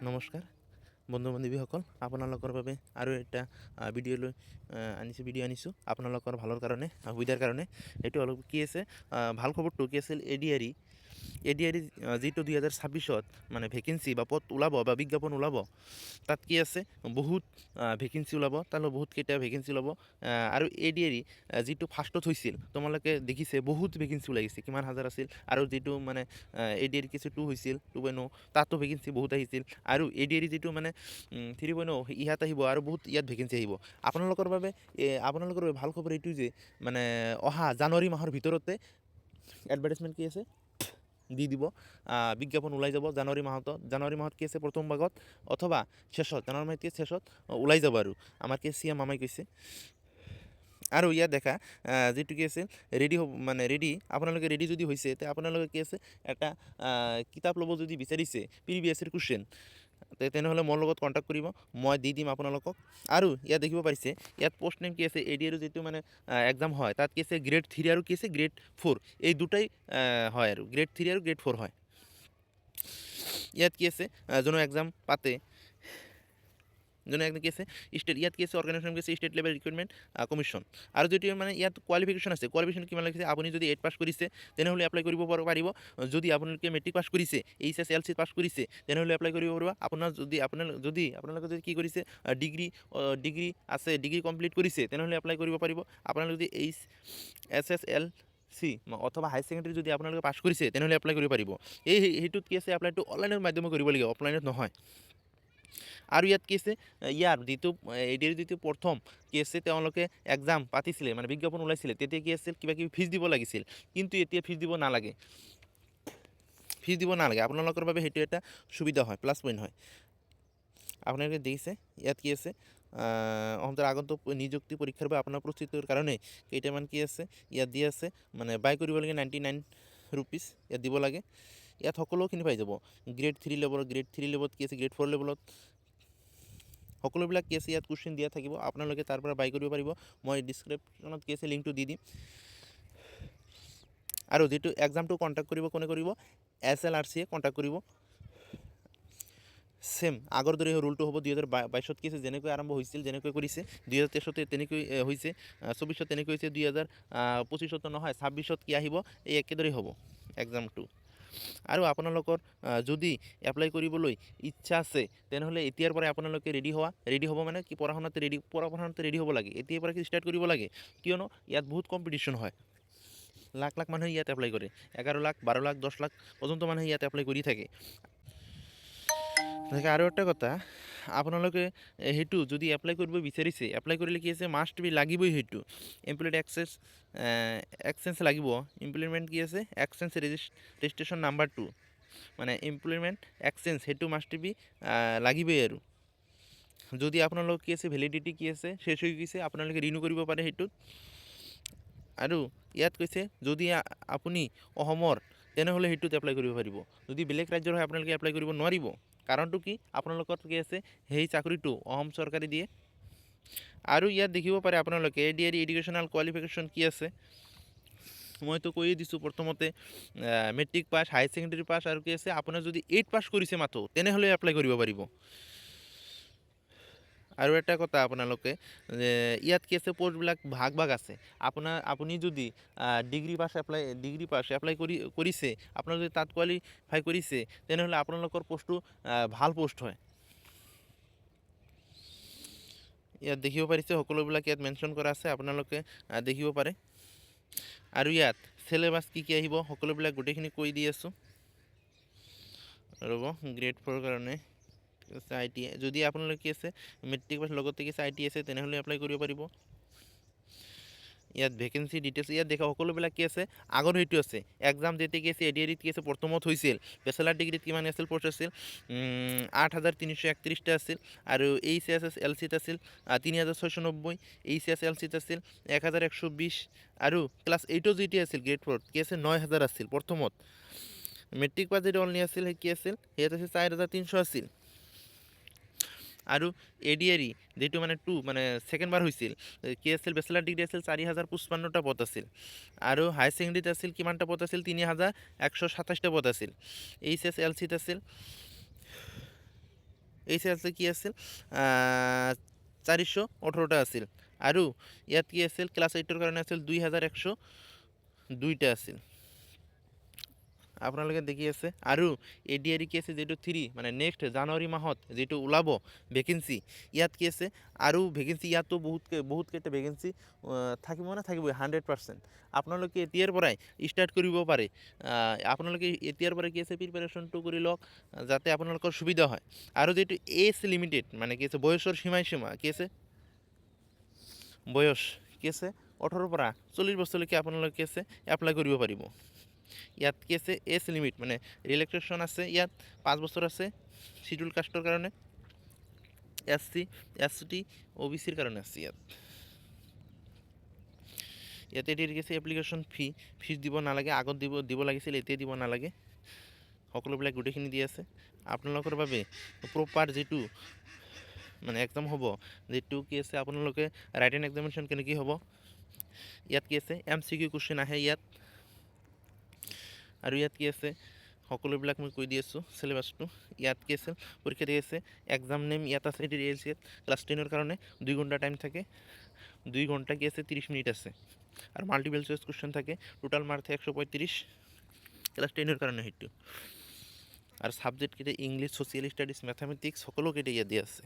নমস্কাৰ বন্ধু বান্ধৱীসকল, আপোনালোকৰ বাবে আৰু এটা ভিডিঅ' আনিছোঁ আপোনালোকৰ ভালৰ কাৰণে, সুবিধাৰ কাৰণে। এইটো অলপ কি আছে, ভাল খবৰটো কি আছিল, এডিআৰি যিটো 2026 মানে ভেকেঞ্চি বা পদ ওলাব বা বিজ্ঞাপন ওলাব, তাত কি আছে বহুত ভেকেঞ্চি ওলাব, তালৈ বহুতকেইটা ভেকেঞ্চি ওলাব। আৰু এডিআৰি যিটো ফাৰ্ষ্টত হৈছিল তোমালোকে দেখিছে বহুত ভেকেঞ্চি ওলাইছে, কিমান হাজাৰ আছিল। আৰু যিটো মানে এডিআৰি কিছু 2 হৈছিল 2.0, তাতো ভেকেঞ্চি বহুত আহিছিল। আৰু এডিআৰি যিটো মানে 3.0 ইয়াত আহিব আৰু বহুত ইয়াত ভেকেঞ্চি আহিব। আপোনালোকৰ বাবে ভাল খবৰ এইটো যে মানে অহা জানুৱাৰী মাহৰ ভিতৰতে এডভাৰটাইজমেণ্ট কি আছে দি দিব, বিজ্ঞাপন ওলাই যাব জানুৱাৰী মাহত কি আছে প্ৰথম ভাগত অথবা শেষত, জানুৱাৰী মাহত শেষত ওলাই যাব। আৰু আমাৰ কি চিএম মামাই কৈছে। আৰু ইয়াত দেখা যিটো কি আছে ৰেডি আপোনালোকে ৰেডি যদি হৈছে, তে আপোনালোকে কি আছে এটা কিতাপ ল'ব যদি বিচাৰিছে প্ৰিভিয়াছ ইয়াৰ কুৱেশ্যন, তেনেহ'লে মোৰ লগত কণ্টেক্ট কৰিব, মই দি দিম আপোনালোকক। আৰু ইয়াত দেখিব পাৰিছে ইয়াত পোষ্ট নেম কি আছে, এডিআৰ যিটো মানে এক্সাম হয় তাত কি আছে গ্ৰেড 3 আৰু কি আছে গ্ৰেড 4, এই দুটাই হয়। আৰু গ্ৰেড 3 আৰু গ্ৰেড 4 হয়। ইয়াত কি আছে যোনো এক্সাম পাতে কি আছে ইয়াত কি আছে অৰ্গেনাইজেশ্যন কি আছে ষ্টেট লেভেল ৰিক্ৰুটমেণ্ট কমিশ্যন। আৰু যদি মানে ইয়াত কোৱালিফিকেশ্যন আছে, কোৱালিফিকেশ্যন কিমান লাগিছে, আপুনি যদি 8 পাছ কৰিছে তেনেহ'লে এপ্লাই কৰিব পাৰিব। যদি আপোনালোকে মেট্ৰিক পাছ কৰিছে, HSLC পাছ কৰিছে, তেনেহ'লে এপ্লাই কৰিব পাৰিব। আপোনালোকে যদি কি কৰিছে ডিগ্ৰী আছে, ডিগ্ৰী কমপ্লিট কৰিছে, তেনেহ'লে এপ্লাই কৰিব পাৰিব। আপোনালোকে যদি SSLC অথবা হাই ছেকেণ্ডেৰী যদি আপোনালোকে পাছ কৰিছে, তেনেহ'লে এপ্লাই কৰিব পাৰিব। সেইটোত কি আছে এপ্লাইটো অনলাইনৰ মাধ্যমে কৰিব লাগিব, অফলাইনত নহয়। আৰু ইয়াত কি আছে ইয়াৰ এডিআৰ যিটো প্ৰথম কি আছে তেওঁলোকে এক্সাম পাতিছিলে, মানে বিজ্ঞাপন ওলাইছিলে, তেতিয়া কি আছিল কিবা কিবি ফিজ দিব লাগিছিল, কিন্তু এতিয়া ফিজ দিব নালাগে। আপোনালোকৰ বাবে সেইটো এটা সুবিধা হয়, প্লাছ পইণ্ট হয়। আপোনালোকে দেখিছে ইয়াত কি আছে আগন্তুক নিযুক্তি পৰীক্ষাৰ বাবে আপোনাৰ প্ৰস্তুতিৰ কাৰণে কেইটামান কি আছে ইয়াত দি আছে, মানে বাই কৰিব লাগে 99 ৰুপিজ ইয়াত দিব লাগে। ইয়াত সকলোখিনি পাই যাব, গ্ৰেড 3 লেভেলত কি আছে, গ্ৰেড 4 লেভেলত সকলোবিলাক কি আছে ইয়াত কুৱেশ্যন দিয়া থাকিব, আপোনালোকে তাৰ পৰা বাই কৰিব পাৰিব। মই ডিছক্ৰিপশ্যনত কি আছে লিংকটো দি দিম। আৰু যিটো এক্সামটো কণ্টেক্ট কৰিব, কোনে কৰিব, SLRCয়ে কণ্টেক্ট কৰিব। সেম আগৰ দৰে ৰুলটো হ'ব। 2022 কি আছে যেনেকৈ আৰম্ভ হৈছিল, যেনেকৈ কৰিছে 2023 তেনেকৈ হৈছে, 24 তেনেকৈ হৈছে, 2025 নহয় 26 কি আহিব, এই একেদৰেই হ'ব এক্সামটো। আৰু আপোনালোকৰ যদি এপ্লাই কৰিবলৈ ইচ্ছা আছে, তেনেহ'লে এতিয়াৰ পৰাই আপোনালোকে ৰেডি হ'ব, মানে কি পঢ়া শুনাতে ৰেডি হ'ব লাগে, এতিয়াৰ পৰা কি ষ্টাৰ্ট কৰিব লাগে। কিয়নো ইয়াত বহুত কম্পিটিশ্যন হয়, লাখ মানুহে ইয়াত এপ্লাই কৰে, 11 লাখ 12 লাখ 10 লাখ পৰ্যন্ত মানুহে ইয়াত এপ্লাই কৰি থাকে। আৰু একটা কথা, আপোনালোকে সেইটো যদি এপ্লাই কৰিব বিচাৰিছে, এপ্লাই কৰিলে কি আছে মাষ্ট বি লাগিবই, সেইটো এমপ্লয়ড এক্সচেঞ্জ লাগিব। ইমপ্লয়মেণ্ট কি আছে এক্সচেঞ্জ ৰেজিষ্ট্ৰেশ্যন নাম্বাৰ 2, মানে এমপ্লয়মেণ্ট এক্সচেঞ্জ সেইটো মাষ্ট বি লাগিবই। আৰু যদি আপোনালোক কি আছে ভেলিডিটি কি আছে শেষ হৈ গৈছে, আপোনালোকে ৰিনিউ কৰিব পাৰে সেইটোত। আৰু ইয়াত কৈছে যদি আপুনি অসমৰ, তেনেহ'লে সেইটোত এপ্লাই কৰিব পাৰিব। যদি বেলেগ ৰাজ্যৰ হয় আপোনালোকে এপ্লাই কৰিব নোৱাৰিব। কাৰণটো কি, আপোনালোকৰ কি আছে সেই চাকৰিটো অসম চৰকাৰে দিয়ে। আৰু ইয়াত দেখিব পাৰে আপোনালোকে এডিআৰি এডুকেশ্যনেল কোৱালিফিকেশ্যন কি আছে, মইতো কৈয়ে দিছোঁ প্ৰথমতে মেট্ৰিক পাছ, হাই ছেকেণ্ডেৰী পাছ, আৰু কি আছে আপোনাৰ যদি 8 পাছ কৰিছে মাত্ৰ, তেনেহ'লে এপ্লাই কৰিব পাৰিব। আৰু এটা কথা আপোনালোকে ইয়াত কি আছে পষ্টবিলাক ভাগ আছে। আপুনি যদি ডিগ্ৰী পাছ এপ্লাই কৰিছে, আপোনালোকে তাত কোৱালিফাই কৰিছে, তেনেহ'লে আপোনালোকৰ পষ্টটো ভাল পষ্ট হয়। ইয়াত দেখিব পাৰিছে সকলোবিলাক ইয়াত মেনশ্যন কৰা আছে, আপোনালোকে দেখিব পাৰে। আৰু ইয়াত চিলেবাছ কি আহিব সকলোবিলাক গোটেইখিনি কৈ দি আছোঁ, ৰ'ব। গ্ৰেড 4 কাৰণে ITI, যদি আপোনালোকে কি আছে মেট্ৰিক পাছ লগতে কি আছে ITI আছে, তেনেহ'লে এপ্লাই কৰিব পাৰিব। ইয়াত ভেকেঞ্চি ডিটেইলছ ইয়াত দেখা সকলোবিলাক কি আছে আগৰ সেইটো আছে। এক্সাম যেতিয়া কি আছে এডিআৰিত কি আছে প্ৰথমত হৈছিল, বেচেলাৰ ডিগ্ৰীত কিমান আছিল, পষ্ট আছিল 8,331টা আছিল। আৰু HSLCত আছিল 3,690, HSLCত আছিল 1,120। আৰু ক্লাছ 8 যিটো আছিল গ্ৰেড 4 কি আছে 9,000 আছিল প্ৰথমত। মেট্ৰিক পাছ যিটো অনলি আছিল সেই কি আছিল, ইয়াত আছিল 4,300 আছিল। আৰু এডিআৰি যিটো মানে 2 মানে ছেকেণ্ড বাৰ হৈছিল, কি আছিল বেচেলাৰ ডিগ্ৰী আছিল 4,055টা পদ আছিল। আৰু হাই ছেকেণ্ডেৰীত আছিল কিমানটা পদ আছিল, 3,127টা পদ আছিল। HSLCত আছিল এইচ আছিল কি আছিল 418টা আছিল আৰু ইয়াত কি আছিল ক্লাছ 8ৰ কাৰণে আছিল 2102টা আছিল আপোনালোকে দেখি আছে আৰু এডিআৰি কি আছে যিটো 3 মানে নেক্সট জানুৱাৰী মাহত যিটো ওলাব ভেকেঞ্চি ইয়াত কি আছে আৰু ভেকেঞ্চি ইয়াতো বহুত কেইটা ভেকেঞ্চি থাকিব না থাকিবই 100%। আপোনালোকে এতিয়াৰ পৰাই ষ্টাৰ্ট কৰিব পাৰে আপোনালোকে এতিয়াৰ পৰাই কি আছে প্ৰিপাৰেশ্যনটো কৰি লওক যাতে আপোনালোকৰ সুবিধা হয় আৰু যিটো এজ লিমিটেড মানে কি আছে বয়সৰ সীমা কি আছে বয়স কি আছে 18ৰ পৰা 40 বছৰলৈকে আপোনালোকে কি আছে এপ্লাই কৰিব পাৰিব ইয়াত কি আছে এজ লিমিট মানে ৰিলেক্সেশ্যন আছে ইয়াত 5 বছৰ আছে শিডিউল কাষ্টৰ কাৰণে SC ST OBCৰ কাৰণে আছে ইয়াতে এটি আছে এপ্লিকেশ্যন ফিজ দিব নালাগে আগত দিব লাগিছিল এতিয়া দিব নালাগে সকলোবিলাক গোটেইখিনি দি আছে আপোনালোকৰ বাবে প্ৰপাৰ যিটো মানে এক্সাম হ'ব যিটো কি আছে আপোনালোকে ৰাইটেন এক্সামিনেশ্যন কেনেকৈ হ'ব ইয়াত কি আছে MCQ কুৱেশ্যন আহে ইয়াত আৰু ইয়াত কি আছে সকলোবিলাক মই কৈ দি আছোঁ চিলেবাছটো ইয়াত কি আছে পৰীক্ষা দি আছে এক্সাম নেম ইয়াত আছে ডিটেইলছ ইয়াত ক্লাছ 10ৰ কাৰণে 2 ঘণ্টা টাইম থাকে 2 ঘণ্টা কি আছে 30 মিনিট আছে আৰু মাল্টিপল চইচ কুৱেশ্যন থাকে টোটাল মাৰ্ক 135 ক্লাছ 10ৰ কাৰণে সেইটো আৰু সাবজেক্ট কেইটা ইংলিছ ছ'চিয়েল ষ্টাডিজ মেথামেটিক্স সকলোকেইটা ইয়াত দিয়া আছে